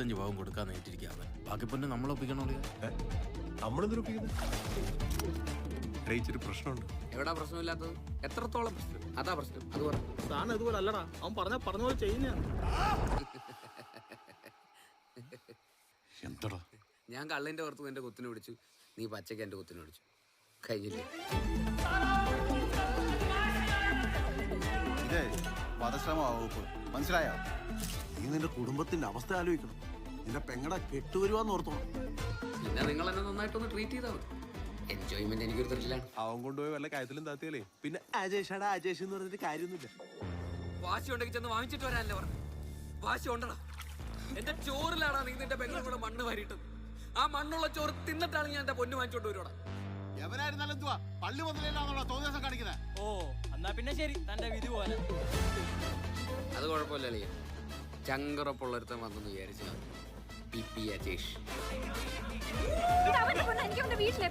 75 പാവം കൊടുക്കാൻ നേരിട്ടിരിക്കുക. ബാക്കി പിന്നെ നമ്മളൊപ്പിക്കണോ? നമ്മളെന്തൊരുപ്പിക്കുന്നത്? പ്രശ്നമുണ്ട്. എവിടാ പ്രശ്നമില്ലാത്തത്? എത്രത്തോളം പ്രശ്നം? അതാ പ്രശ്നം. അത് പറ. താൻ ഇതുപോലെ അല്ലടാ, അവൻ പറഞ്ഞ പോലെ ചെയ്യുന്നതാണ്. എന്തടാ ഞാൻ കള്ളിന്റെ പുറത്ത് എന്റെ കുത്തിനെ പിടിച്ചു, നീ പച്ചയ്ക്ക് എന്റെ കുത്തിനെ പിടിച്ചു. കഴിഞ്ഞില്ലേ? ഇതേ വധശ്രമ വകുപ്പ്, മനസ്സിലായോ? നീ നിന്റെ കുടുംബത്തിന്റെ അവസ്ഥ ആലോചിക്കണം. നിന്റെ പെങ്ങടെ കെട്ടുവരുവാന്ന് ഓർത്തോണം. പിന്നെ നിങ്ങൾ എന്നെ നന്നായിട്ടൊന്ന് ട്രീറ്റ് ചെയ്താൽ മതി. എൻജോയ്മെന്റ് എനിക്കൊരു ത്രില്ലാണ്. അവൻ കൊണ്ടുപോയി വല്ല കാര്യത്തിലും താത്തിയാലേ പിന്നെ അജേഷാടാ അജേഷ് എന്ന് പറഞ്ഞിട്ട് കാര്യമൊന്നുമില്ല. വാശി ഉണ്ടെങ്കിൽ ചെന്ന് വാങ്ങിച്ചിട്ട് വരാനല്ലേ പറഞ്ഞു? വാശി ഉണ്ടടാ. എന്റെ ചോറിലാടാ നീ നിന്റെ പെങ്ങളും കൂടെ മണ്ണ് വാരിയിട്ടത്. ആ മണ്ണുള്ള ചോറ് തിന്നിട്ടാണ് ഞാൻ എന്റെ പൊന്നു വാങ്ങിച്ചോണ്ട് വരുവാടാ. എവനായിരുന്നാലും എന്തുവാ പള്ളി മുതലാണോ തോന്നിയാസം കാണിക്കുന്നത്? ഓ എന്നാ പിന്നെ ശരി, തന്റെ വിധി പോലെ. അത് കുഴപ്പമില്ലല്ലേ, ചങ്കറപ്പുള്ളൊരുത്തൻ വന്നെന്ന് വിചാരിച്ചാൽ പി പി അജേഷ്. അവന്റെ വീട്ടിലെ